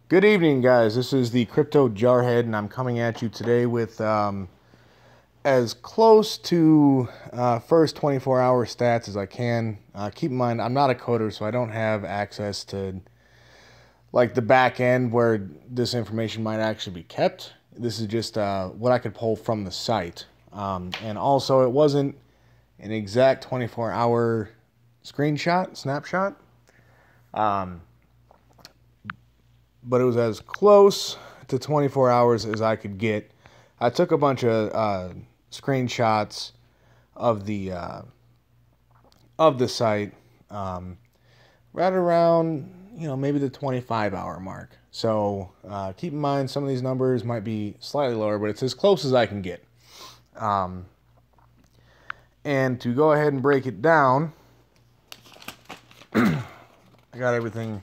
Good evening, guys. This is the Cryptojarhead, and I'm coming at you today with as close to first 24-hour stats as I can. Keep in mind, I'm not a coder, so I don't have access to like the back end where this information might actually be kept. This is just what I could pull from the site. And also, it wasn't an exact 24-hour snapshot. But it was as close to 24 hours as I could get. I took a bunch of screenshots of the site right around, maybe the 25-hour mark. So keep in mind, some of these numbers might be slightly lower, but it's as close as I can get. And to go ahead and break it down, I got everything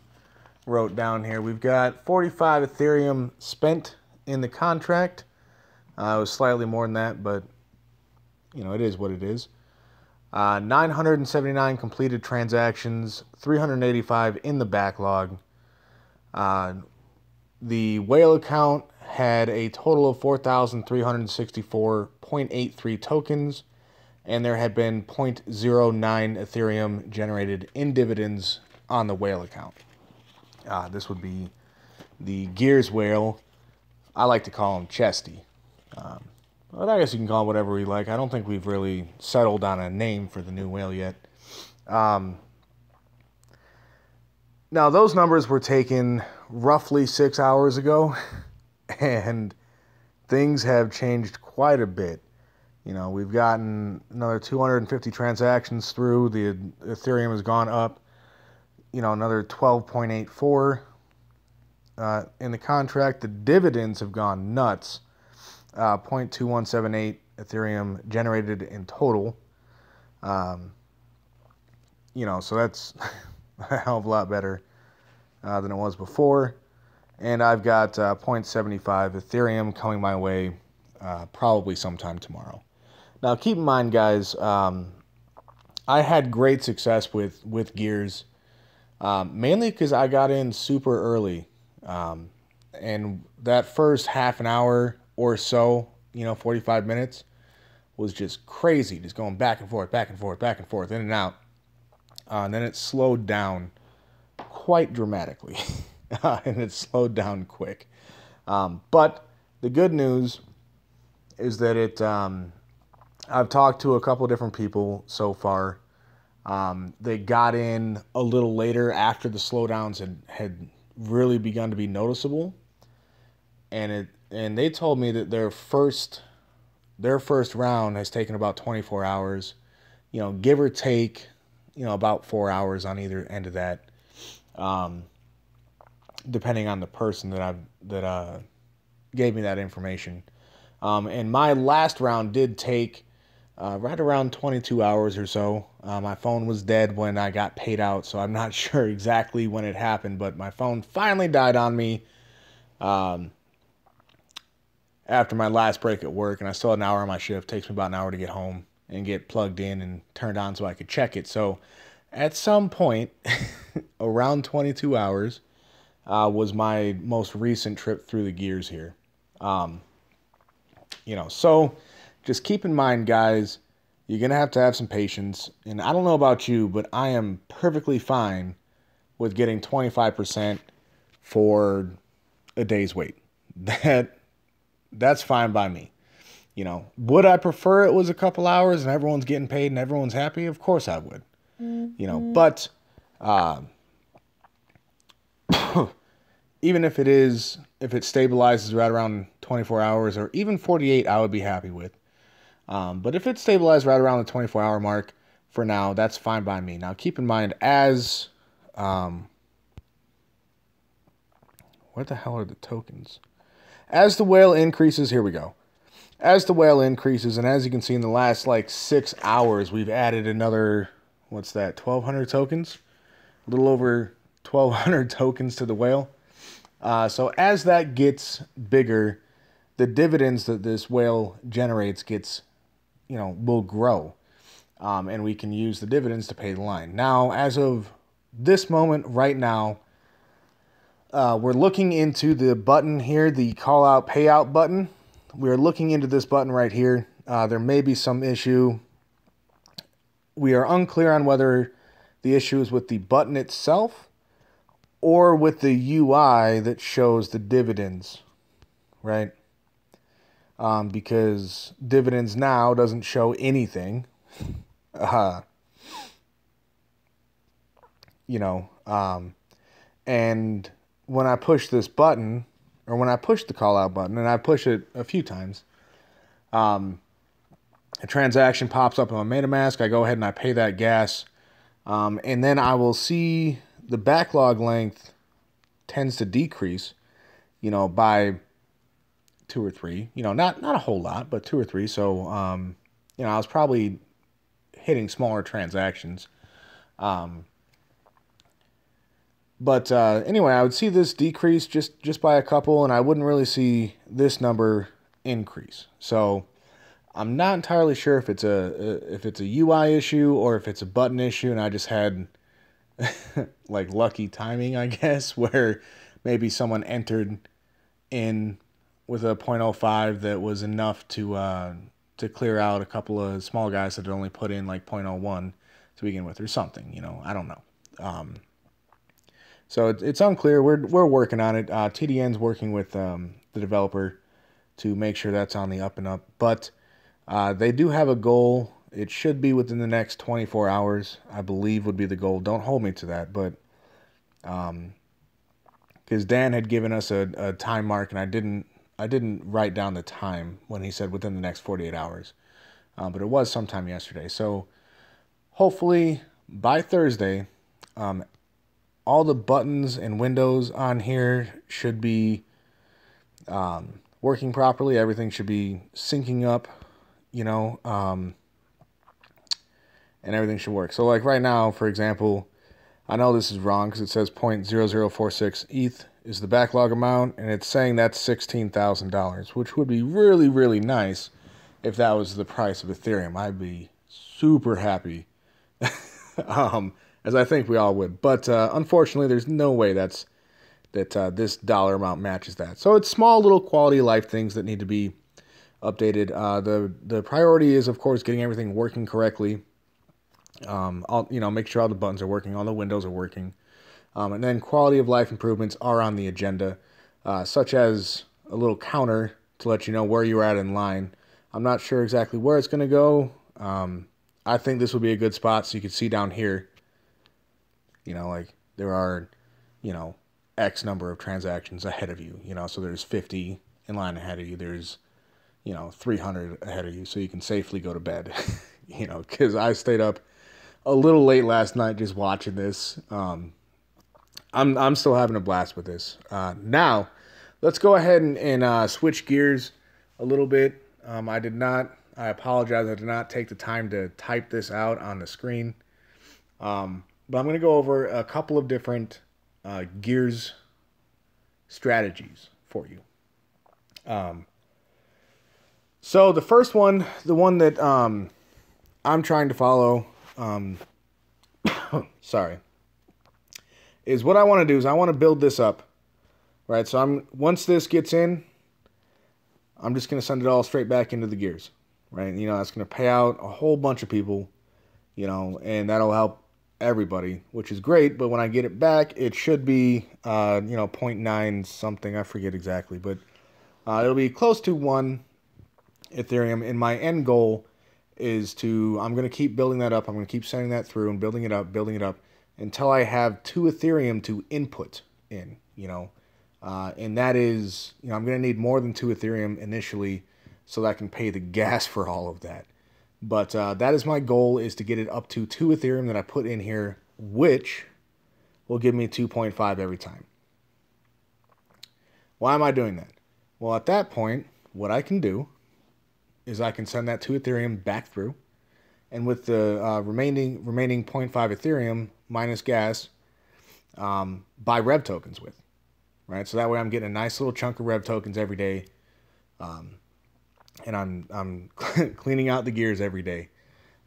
wrote down here. We've got 45 Ethereum spent in the contract. It was slightly more than that, but it is what it is. 979 completed transactions, 385 in the backlog. The whale account had a total of 4,364.83 tokens, and there had been 0.09 Ethereum generated in dividends on the whale account. This would be the Gears whale. I like to call him Chesty. But I guess you can call him whatever we like. I don't think we've really settled on a name for the new whale yet. Now, those numbers were taken roughly 6 hours ago, and things have changed quite a bit. We've gotten another 250 transactions through. The Ethereum has gone up. Another 12.84 in the contract. The dividends have gone nuts. 0.2178 Ethereum generated in total. So that's a hell of a lot better than it was before. And I've got 0.75 Ethereum coming my way probably sometime tomorrow. Now, keep in mind, guys, I had great success with Gears. Mainly because I got in super early, and that first half an hour or so, 45 minutes, was just crazy, just going back and forth, back and forth, back and forth, in and out. And then it slowed down quite dramatically, and it slowed down quick. But the good news is that I've talked to a couple different people so far. They got in a little later after the slowdowns had really begun to be noticeable, and they told me that their first round has taken about 24 hours, give or take, about 4 hours on either end of that, depending on the person that gave me that information. And my last round did take right around 22 hours or so. My phone was dead when I got paid out, so I'm not sure exactly when it happened, but my phone finally died on me after my last break at work, and I still had an hour on my shift. It takes me about an hour to get home and get plugged in and turned on so I could check it. So at some point, around 22 hours, was my most recent trip through the Gears here. So just keep in mind, guys, you're going to have some patience. And I don't know about you, but I am perfectly fine with getting 25% for a day's wait. That's fine by me. Would I prefer it was a couple hours and everyone's getting paid and everyone's happy? Of course I would. But even if it stabilizes right around 24 hours or even 48, I would be happy with. But if it stabilized right around the 24-hour mark for now, that's fine by me. Now, keep in mind, as what the hell are the tokens? As the whale increases, here we go. As the whale increases, and as you can see in the last 6 hours, we've added another, 1,200 tokens? A little over 1,200 tokens to the whale. So as that gets bigger, the dividends that this whale generates will grow. And we can use the dividends to pay the line. Now, as of this moment right now, we're looking into the button here, the call out payout button. We're looking into this button right here. There may be some issue. We are unclear on whether the issue is with the button itself or with the UI that shows the dividends, right? Because dividends now doesn't show anything. And when I push this button, or when I push the call out button, and I push it a few times, a transaction pops up on my MetaMask. I go ahead and I pay that gas. And then I will see the backlog length tends to decrease, by 2 or 3, not a whole lot, but 2 or 3. So, I was probably hitting smaller transactions. But anyway, I would see this decrease just by a couple, and I wouldn't really see this number increase. So I'm not entirely sure if it's a UI issue or if it's a button issue, and I just had like lucky timing, I guess, where maybe someone entered in with a 0.05 that was enough to clear out a couple of small guys that had only put in like 0.01 to begin with or something. I don't know. So it's unclear. We're working on it. TDN's working with the developer to make sure that's on the up and up. But they do have a goal. It should be within the next 24 hours, I believe, would be the goal. Don't hold me to that, but because Dan had given us a time mark, and I didn't write down the time when he said within the next 48 hours, but it was sometime yesterday. So hopefully by Thursday, all the buttons and windows on here should be working properly. Everything should be syncing up, and everything should work. So like right now, for example, I know this is wrong because it says 0.0046 ETH is the backlog amount, and it's saying that's $16,000, which would be really, really nice if that was the price of Ethereum. I'd be super happy. As I think we all would. But unfortunately, there's no way that this dollar amount matches that. So it's small little quality of life things that need to be updated. The priority is, of course, getting everything working correctly. Make sure all the buttons are working, all the windows are working. And then quality of life improvements are on the agenda, such as a little counter to let you know where you're at in line. I'm not sure exactly where it's going to go. I think this would be a good spot so you can see down here. Like there are, X number of transactions ahead of you, so there's 50 in line ahead of you. There's, 300 ahead of you, so you can safely go to bed, because I stayed up a little late last night just watching this. I'm still having a blast with this. Now, let's go ahead and switch gears a little bit. I apologize. I did not take the time to type this out on the screen. But I'm going to go over a couple of different gears strategies for you. So the first one, the one that I'm trying to follow, sorry, is what I want to do is I want to build this up, right? So once this gets in, I'm just going to send it all straight back into the gears, right? That's going to pay out a whole bunch of people, and that'll help everybody, which is great. But when I get it back, it should be 0.9 something, I forget exactly, but it'll be close to 1 Ethereum. And my end goal is I'm going to keep building that up. I'm going to keep sending that through and building it up until I have 2 Ethereum to input in, and that is, I'm going to need more than 2 Ethereum initially so that I can pay the gas for all of that. But that is my goal, is to get it up to 2 Ethereum that I put in here, which will give me 2.5 every time. Why am I doing that? Well, at that point, what I can do is I can send that 2 Ethereum back through, and with the remaining 0.5 Ethereum minus gas, buy Rev tokens with, right? So that way I'm getting a nice little chunk of Rev tokens every day. And I'm cleaning out the gears every day,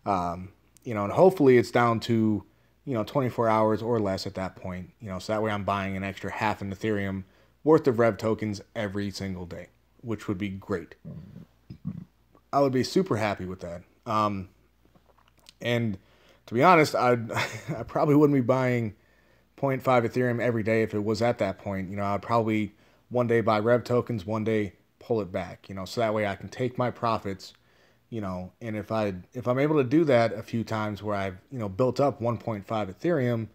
and hopefully it's down to, 24 hours or less at that point. So that way I'm buying an extra half an Ethereum worth of Rev tokens every single day, which would be great. I would be super happy with that. And to be honest, I probably wouldn't be buying 0.5 Ethereum every day if it was at that point. I'd probably one day buy Rev tokens, one day pull it back, so that way I can take my profits, and if I'm able to do that a few times where I've, built up 1.5 Ethereum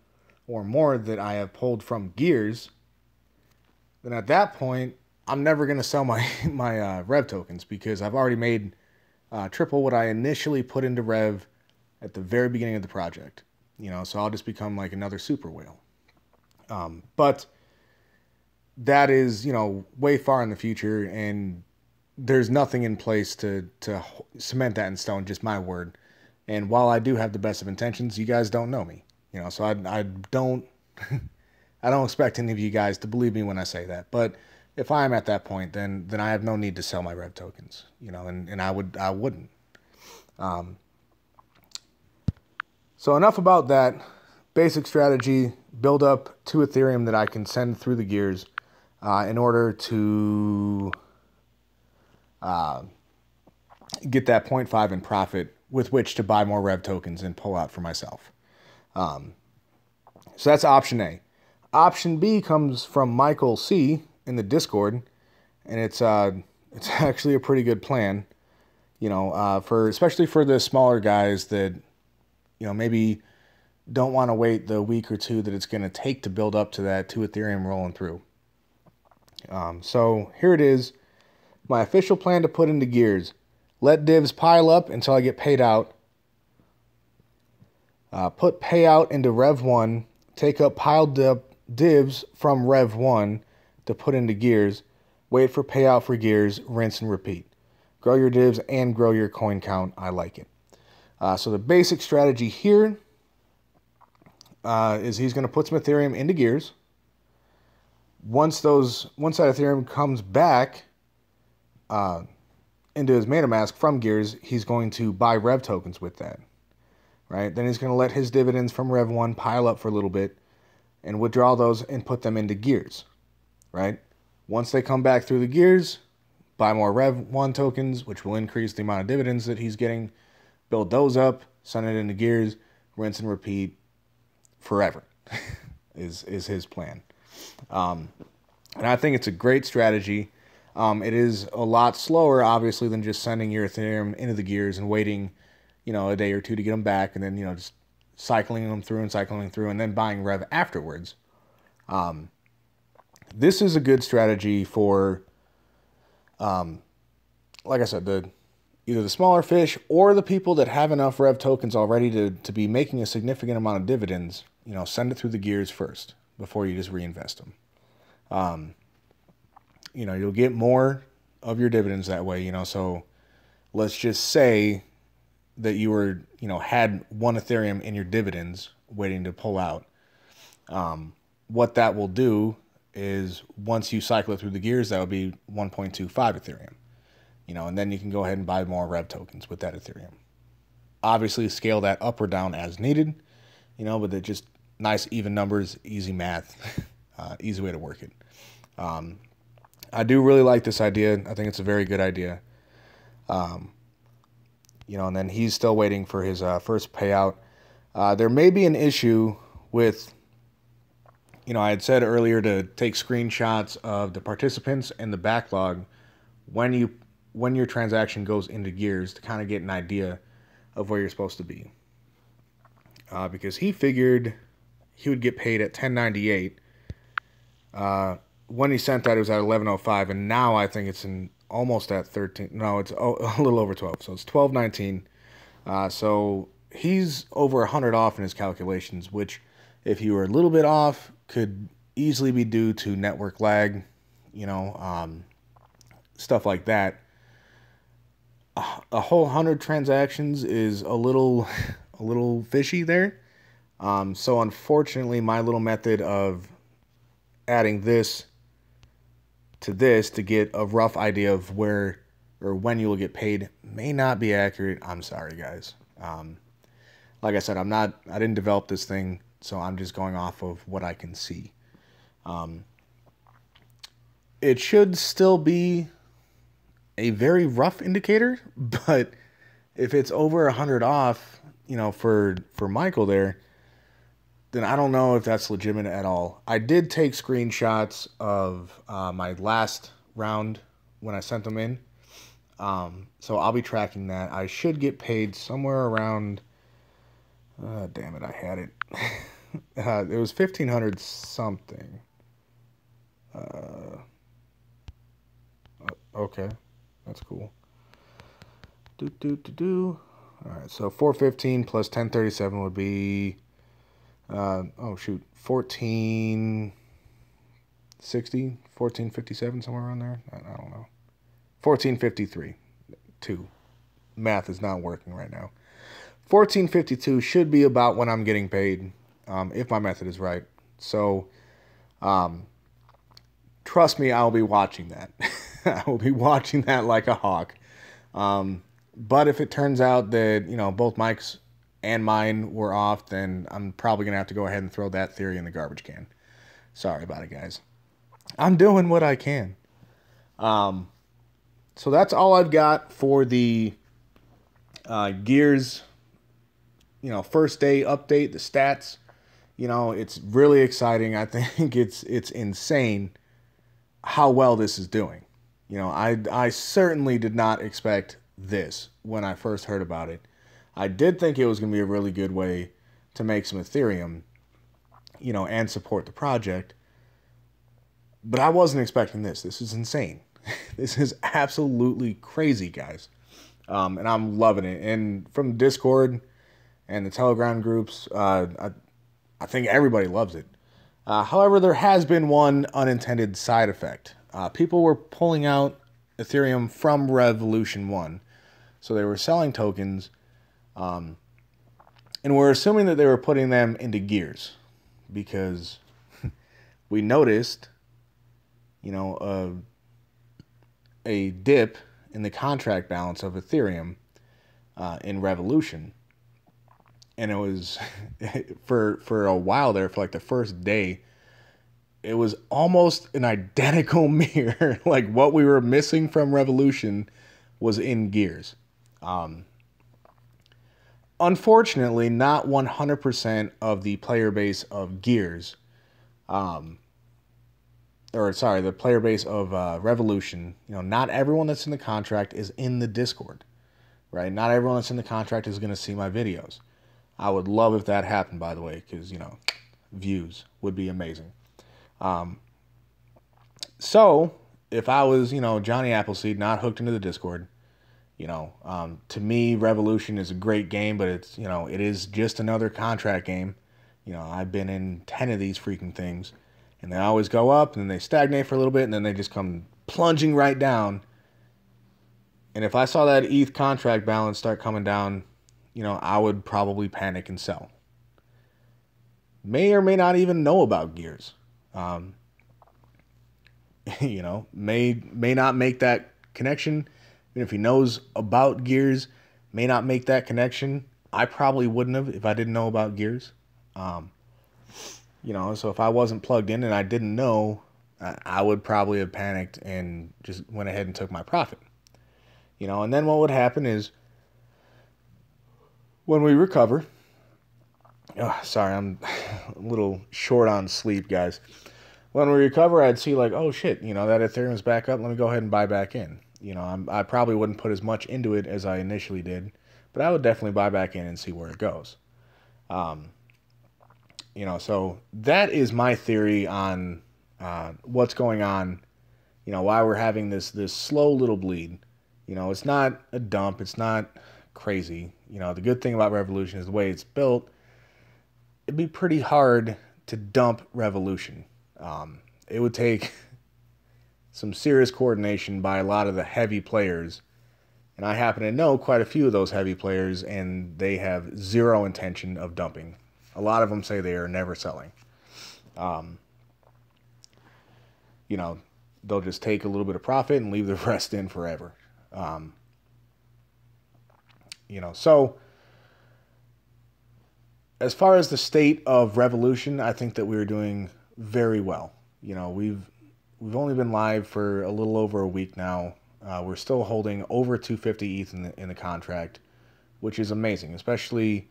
or more that I have pulled from Gears, then at that point, I'm never going to sell my Rev tokens because I've already made triple what I initially put into Rev at the very beginning of the project. So I'll just become like another super whale. But that is, way far in the future, and there's nothing in place to cement that in stone, just my word. And while I do have the best of intentions, you guys don't know me, so I don't I don't expect any of you guys to believe me when I say that. But if I am at that point, then I have no need to sell my Rev tokens, and I wouldn't. So enough about that. Basic strategy: build up 2 Ethereum that I can send through the Gears in order to get that 0.5 in profit with which to buy more Rev tokens and pull out for myself. So that's option A. Option B comes from Michael C in the Discord, and it's actually a pretty good plan, especially for the smaller guys that maybe don't want to wait the week or two that it's going to take to build up to that 2 Ethereum rolling through. So here it is. My official plan to put into Gears: let divs pile up until I get paid out. Put payout into Rev 1. Take up piled up divs from Rev 1 to put into Gears. Wait for payout for Gears. Rinse and repeat. Grow your divs and grow your coin count. I like it. So the basic strategy here is he's going to put some Ethereum into Gears. Once that Ethereum comes back into his MetaMask from Gears, he's going to buy Rev tokens with that. Right? Then he's going to let his dividends from Rev 1 pile up for a little bit and withdraw those and put them into Gears. Right? Once they come back through the Gears, buy more Rev 1 tokens, which will increase the amount of dividends that he's getting. Build those up, send it into Gears, rinse and repeat forever is his plan. And I think it's a great strategy. It is a lot slower, obviously, than just sending your Ethereum into the Gears and waiting, a day or two to get them back, and then, just cycling them through and then buying Rev afterwards. This is a good strategy for, like I said, either the smaller fish or the people that have enough Rev tokens already to be making a significant amount of dividends. Send it through the Gears first before you just reinvest them. You'll get more of your dividends that way, so let's just say that you were, had 1 Ethereum in your dividends waiting to pull out. What that will do is once you cycle it through the Gears, that would be 1.25 Ethereum, and then you can go ahead and buy more Rev tokens with that Ethereum. Obviously scale that up or down as needed, but they're just nice even numbers, easy math, easy way to work it. I do really like this idea. I think it's a very good idea. And then he's still waiting for his first payout. There may be an issue with, I had said earlier to take screenshots of the participants and the backlog when your transaction goes into Gears to kind of get an idea of where you're supposed to be. Because he figured he would get paid at 1098. When he sent that, it was at 1105, and now I think it's almost at 13. No, it's a little over 12, so it's 1219. So he's over 100 off in his calculations, which, if you were a little bit off, could easily be due to network lag, stuff like that. A whole 100 transactions is a little fishy there. So unfortunately, my little method of adding this to this to get a rough idea of where or when you will get paid may not be accurate. I'm sorry, guys. like I said, I didn't develop this thing, so I'm just going off of what I can see. It should still be a very rough indicator, but if it's over 100 off, you know, for Michael there, then I don't know if that's legitimate at all. I did take screenshots of my last round when I sent them in. So I'll be tracking that. I should get paid somewhere around, damn it, I had it. It was 1,500 something. Okay, that's cool. All right, so 415 plus 1037 would be, oh shoot, 1460, 1457, somewhere around there. I don't know. 1453. 2. Math is not working right now. 1452 should be about when I'm getting paid, if my method is right. So, trust me, I'll be watching that. I will be watching that like a hawk. But if it turns out that, you know, both Mike's and mine were off, then I'm probably going to have to go ahead and throw that theory in the garbage can. Sorry about it, guys. I'm doing what I can. So that's all I've got for the Gears, you know, first day update, the stats. You know, it's really exciting. I think it's insane how well this is doing. You know, I certainly did not expect this when I first heard about it. I did think it was going to be a really good way to make some Ethereum, you know, and support the project. But I wasn't expecting this. This is insane. This is absolutely crazy, guys. And I'm loving it. And from Discord and the Telegram groups, I think everybody loves it. However, there has been one unintended side effect. People were pulling out Ethereum from Revolution 1. So they were selling tokens, and we're assuming that they were putting them into Gears, because we noticed, you know, a dip in the contract balance of Ethereum in Revolution. And it was, for a while there, for like the first day, it was almost an identical mirror. Like what we were missing from Revolution was in Gears. Unfortunately, not 100% of the player base of Gears, the player base of Revolution, you know, not everyone that's in the contract is in the Discord, right? Not everyone that's in the contract is going to see my videos. I would love if that happened, by the way, because, you know, views would be amazing. So if I was, you know, Johnny Appleseed, not hooked into the Discord, you know, to me, Revolution is a great game, but it's, you know, it is just another contract game. You know, I've been in 10 of these freaking things, and they always go up, and then they stagnate for a little bit, and then they just come plunging right down. And if I saw that ETH contract balance start coming down, you know, I would probably panic and sell. May or may not even know about Gears. You know, may not make that connection. Even if he knows about Gears, may not make that connection. I probably wouldn't have if I didn't know about Gears. You know, so if I wasn't plugged in and I didn't know, I would probably have panicked and just went ahead and took my profit. You know, and then what would happen is when we recover, sorry, I'm a little short on sleep, guys. When we recover, I'd see like, oh shit, you know, that Ethereum's back up. Let me go ahead and buy back in. You know, I probably wouldn't put as much into it as I initially did, but I would definitely buy back in and see where it goes. You know, so that is my theory on what's going on. You know, why we're having this slow little bleed. You know, it's not a dump. It's not crazy. You know, the good thing about Revolution is the way it's built. It'd be pretty hard to dump Revolution. It would take some serious coordination by a lot of the heavy players. And I happen to know quite a few of those heavy players, and they have zero intention of dumping. A lot of them say they are never selling. You know, they'll just take a little bit of profit and leave the rest in forever. You know, so as far as the state of Revolution, I think that we are doing very well. You know, we've only been live for a little over a week now. We're still holding over 250 ETH in the contract, which is amazing. Especially,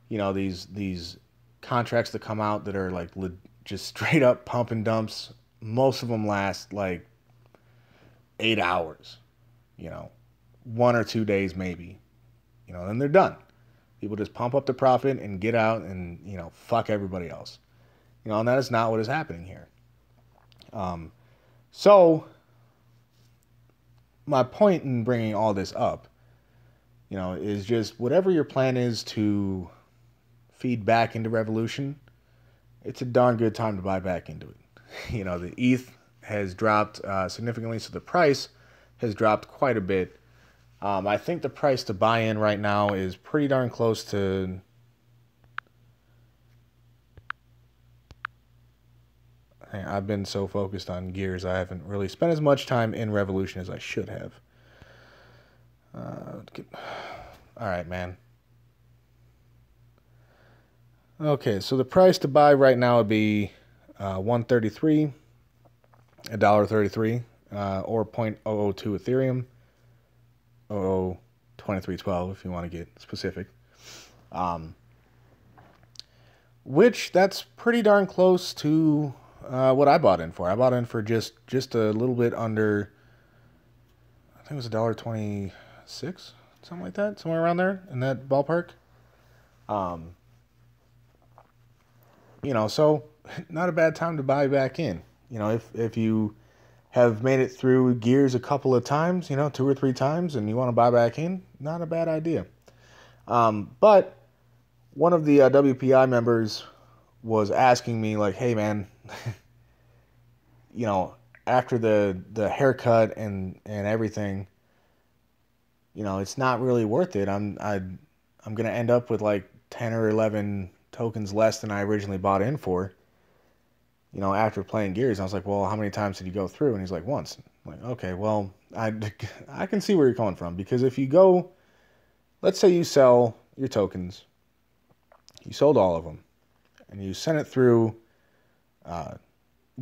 you know, these contracts that come out that are like just straight up pump and dumps. Most of them last like 8 hours. You know, 1 or 2 days maybe. You know, then they're done. People just pump up the profit and get out and, you know, fuck everybody else. You know, and that is not what is happening here. So, my point in bringing all this up, you know, is just whatever your plan is to feed back into Revolution, it's a darn good time to buy back into it. You know, the ETH has dropped significantly, so the price has dropped quite a bit. I think the price to buy in right now is pretty darn close to... I've been so focused on Gears, I haven't really spent as much time in Revolution as I should have. Alright, man. Okay, so the price to buy right now would be $1.33, $1.33, or 0.002 Ethereum. 2312 if you want to get specific. Which that's pretty darn close to what I bought in for. I bought in for just a little bit under, I think it was $1.26, something like that, somewhere around there in that ballpark. You know, so not a bad time to buy back in. You know, if you have made it through Gears a couple of times, you know, 2 or 3 times, and you want to buy back in, not a bad idea. But one of the WPI members was asking me, like, hey, man, you know, after the haircut and everything, you know, it's not really worth it. I'm going to end up with like 10 or 11 tokens less than I originally bought in for. You know, after playing Gears, I was like, well, how many times did you go through? And he's like, once. I'm like, okay, well, I can see where you're coming from. Because if you go, let's say you sell your tokens, you sold all of them, and you sent it through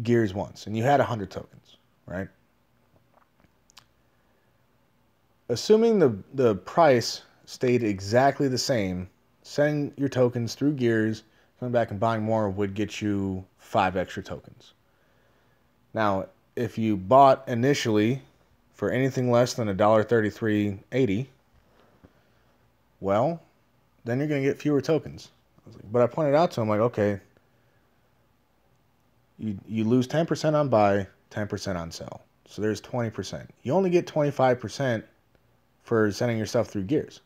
Gears once, and you had 100 tokens, right? Assuming the price stayed exactly the same, sending your tokens through Gears, coming back and buying more would get you 5 extra tokens. Now, if you bought initially for anything less than $1.3380, well, then you're going to get fewer tokens. But I pointed out to him, like, okay, you lose 10% on buy, 10% on sell. So there's 20%. You only get 25% for sending your stuff through Gears.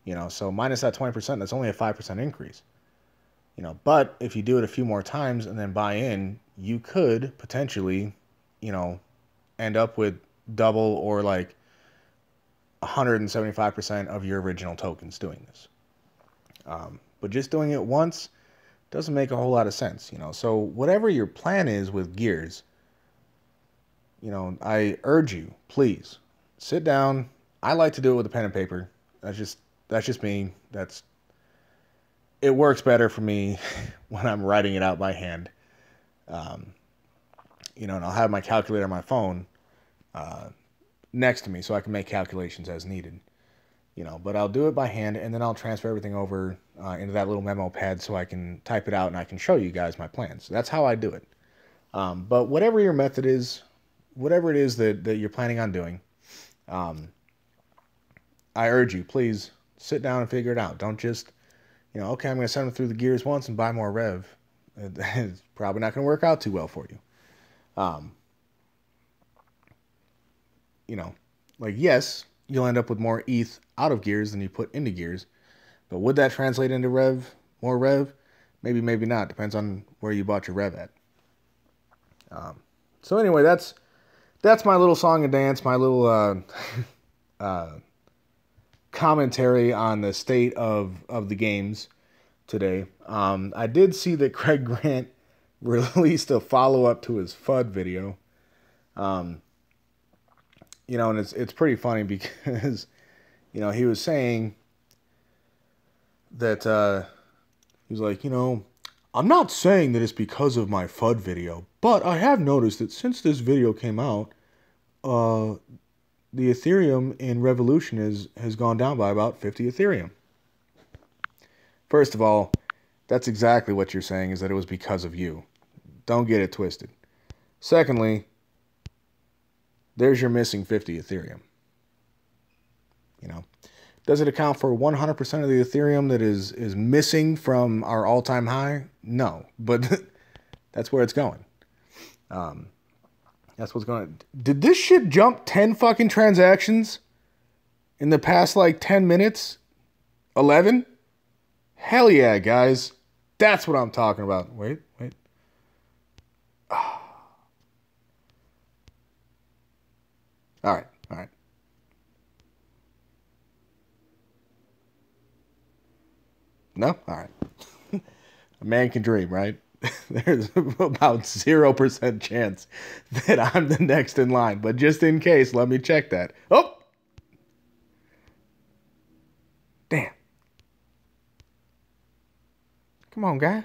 You know, so minus that 20%, that's only a 5% increase. You know, but if you do it a few more times and then buy in, you could potentially, you know, end up with double or like 175% of your original tokens doing this. But just doing it once doesn't make a whole lot of sense, you know. So whatever your plan is with Gears, you know, I urge you, please sit down. I like to do it with a pen and paper. That's just me. It works better for me when I'm writing it out by hand. You know, and I'll have my calculator on my phone next to me so I can make calculations as needed. You know, but I'll do it by hand, and then I'll transfer everything over into that little memo pad so I can type it out and I can show you guys my plans. That's how I do it. But whatever your method is, whatever it is that you're planning on doing, I urge you, please sit down and figure it out. Don't just, you know, okay, I'm going to send them through the Gears once and buy more rev. It's probably not going to work out too well for you. You know, like, yes, you'll end up with more ETH out of Gears than you put into Gears. But would that translate into rev? More rev? Maybe, maybe not. Depends on where you bought your rev at. So anyway, that's my little song and dance, my little commentary on the state of the games today. I did see that Craig Grant released a follow-up to his FUD video. You know, and it's pretty funny because, you know, he was saying that He was like, I'm not saying that it's because of my FUD video, but I have noticed that since this video came out, the Ethereum in Revolution has gone down by about 50 Ethereum. First of all, that's exactly what you're saying, is that it was because of you. Don't get it twisted. Secondly, there's your missing 50 Ethereum. Does it account for 100% of the Ethereum that is missing from our all-time high? No, but that's where it's going. That's what's going on. Did this shit jump 10 fucking transactions in the past, 10 minutes? 11? Hell yeah, guys. That's what I'm talking about. Wait. All right. No? All right. A man can dream, right? There's about 0% chance that I'm the next in line. But just in case, let me check that. Oh! Damn. Come on, guy.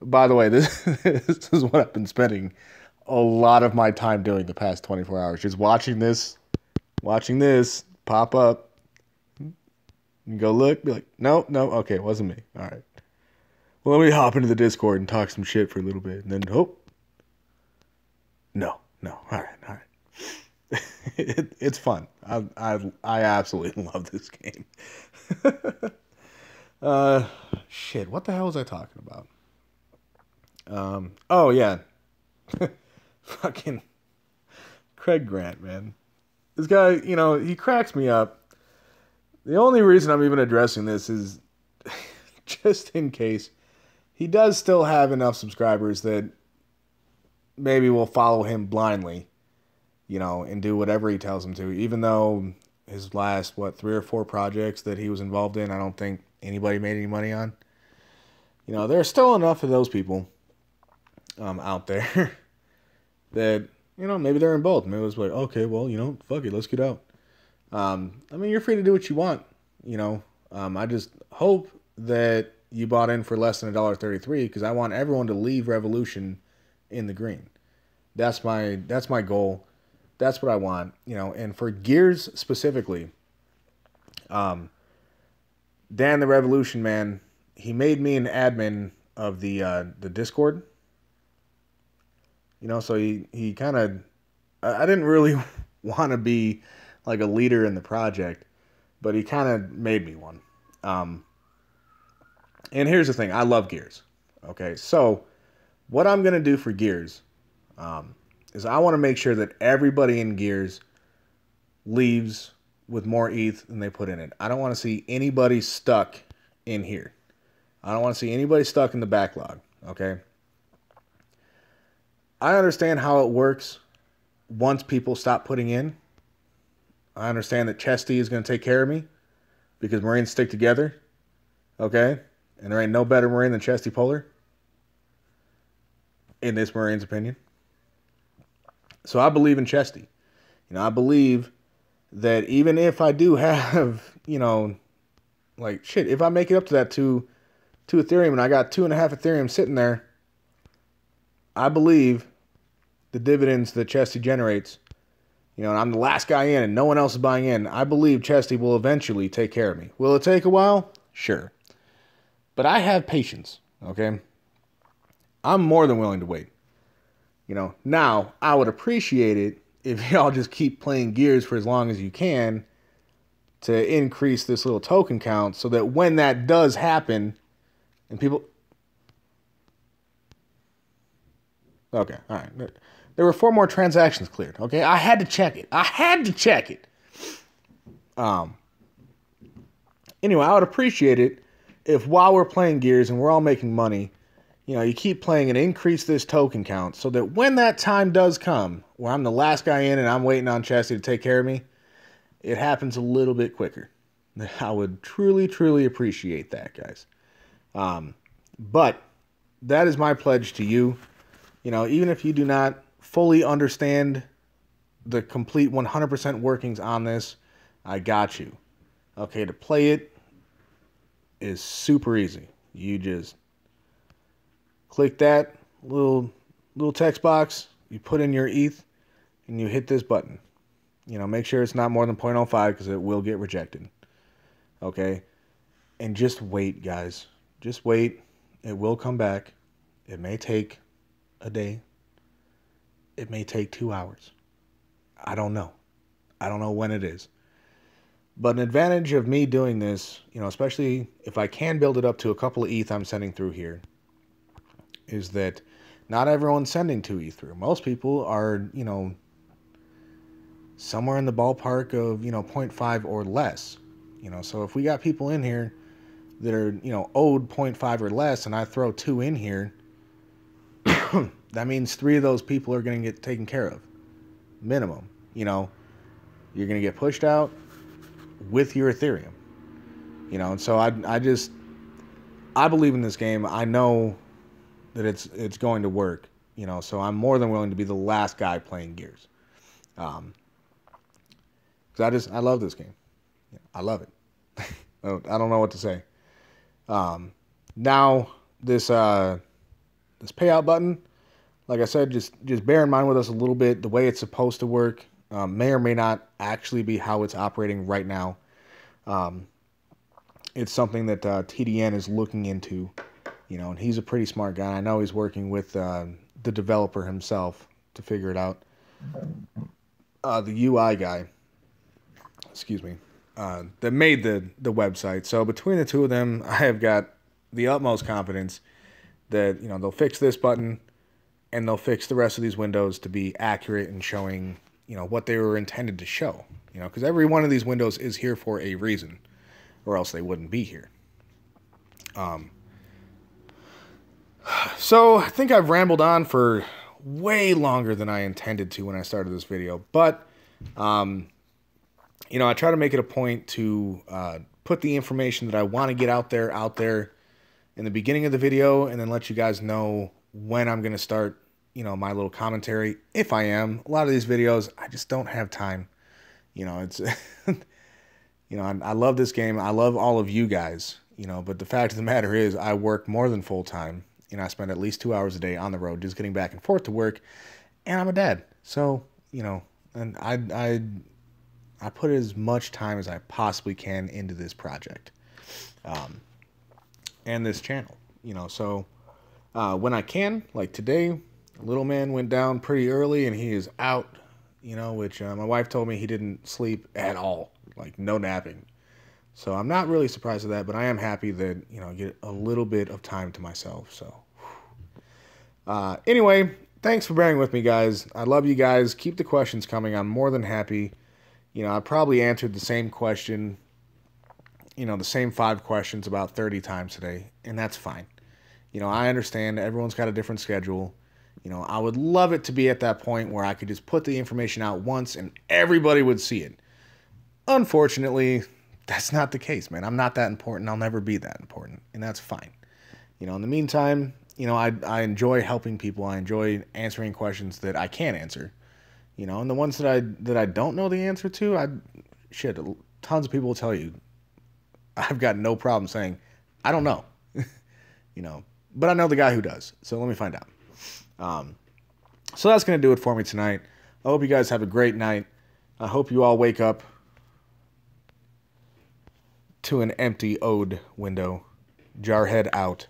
By the way, this is what I've been spending a lot of my time doing the past 24 hours. Just watching this pop up. You go look, be like, no, okay, it wasn't me. All right. Well, let me hop into the Discord and talk some shit for a little bit. And then, no. All right. It's fun. I absolutely love this game. Shit, what the hell was I talking about? Oh, yeah. Fucking Craig Grant, man. This guy, he cracks me up. The only reason I'm even addressing this is just in case he does still have enough subscribers that maybe will follow him blindly, and do whatever he tells them to. Even though his last, 3 or 4 projects that he was involved in, I don't think anybody made any money on. There are still enough of those people out there that, maybe they're in both. Maybe it's like, okay, well, fuck it, let's get out. You're free to do what you want, I just hope that you bought in for less than $1.33, because I want everyone to leave Revolution in the green. That's my goal. That's what I want, and for Gears specifically, Dan the Revolution man, he made me an admin of the Discord, so he kind of, I didn't really want to be like a leader in the project, but he kind of made me one. And here's the thing. I love Gears. Okay. So what I'm going to do for Gears, is I want to make sure that everybody in Gears leaves with more ETH than they put in it. I don't want to see anybody stuck in here. I don't want to see anybody stuck in the backlog. Okay. I understand how it works once people stop putting in. I understand that Chesty is going to take care of me because Marines stick together. Okay? And there ain't no better Marine than Chesty Polar, in this Marine's opinion. So I believe in Chesty. I believe that even if I do have, if I make it up to that 2 Ethereum and I got 2.5 Ethereum sitting there, I believe the dividends that Chesty generates, and I'm the last guy in and no one else is buying in, I believe Chesty will eventually take care of me. Will it take a while? Sure. But I have patience, okay? I'm more than willing to wait. Now, I would appreciate it if y'all just keep playing Gears for as long as you can to increase this little token count so that when that does happen and people... Okay, all right. There were 4 more transactions cleared, okay? I had to check it. Anyway, I would appreciate it if while we're playing Gears and we're all making money, you keep playing and increase this token count so that when that time does come where I'm the last guy in and I'm waiting on Chesty to take care of me, it happens a little bit quicker. I would truly, truly appreciate that, guys. But that is my pledge to you. Even if you do not fully understand the complete 100% workings on this, I got you. Okay, to play it is super easy. You just click that little text box, you put in your ETH, and you hit this button. You know, make sure it's not more than 0.05 because it will get rejected. Okay? And just wait, guys. Just wait. It will come back. It may take a day. It may take 2 hours. I don't know. I don't know when it is. But an advantage of me doing this, you know, especially if I can build it up to a couple of ETH I'm sending through here, is that not everyone's sending 2 ETH through. Most people are, you know, somewhere in the ballpark of, you know, 0.5 or less. You know, so if we got people in here that are, you know, owed 0.5 or less, and I throw 2 in here, that means 3 of those people are going to get taken care of. Minimum. You know, you're going to get pushed out with your Ethereum. You know, and so I believe in this game. I know that it's going to work. You know, so I'm more than willing to be the last guy playing Gears. Because I love this game. I love it. I don't know what to say. Now this payout button, like I said, just bear in mind with us a little bit the way it's supposed to work. May or may not actually be how it's operating right now. It's something that TDN is looking into, you know, and he's a pretty smart guy. I know he's working with the developer himself to figure it out. The UI guy, excuse me, that made the website. So between the two of them, I have got the utmost confidence that, you know, they'll fix this button and they'll fix the rest of these windows to be accurate and showing, you know, what they were intended to show. You know, because every one of these windows is here for a reason, or else they wouldn't be here. So I think I've rambled on for way longer than I intended to when I started this video, but you know, I try to make it a point to put the information that I want to get out there in the beginning of the video, and then let you guys know when I'm going to start, you know, my little commentary, if I am. A lot of these videos, I just don't have time. You know, it's, you know, I love this game. I love all of you guys, you know, but the fact of the matter is I work more than full time. You know, I spend at least 2 hours a day on the road just getting back and forth to work, and I'm a dad. So, you know, and I put as much time as I possibly can into this project, and this channel, you know, so when I can, like today, little man went down pretty early and he is out, you know, which my wife told me he didn't sleep at all, like no napping. So I'm not really surprised at that, but I am happy that, you know, I get a little bit of time to myself. So anyway, thanks for bearing with me, guys. I love you guys. Keep the questions coming. I'm more than happy. You know, I probably answered the same question, you know, the same 5 questions about 30 times today, and that's fine. You know, I understand everyone's got a different schedule. You know, I would love it to be at that point where I could just put the information out once and everybody would see it. Unfortunately, that's not the case, man. I'm not that important. I'll never be that important, and that's fine. You know, in the meantime, you know, I enjoy helping people. I enjoy answering questions that I can answer. You know, and the ones that I don't know the answer to, tons of people will tell you. I've got no problem saying, I don't know. You know, but I know the guy who does. So let me find out. So that's going to do it for me tonight. I hope you guys have a great night. I hope you all wake up to an empty ode window. Jarhead out.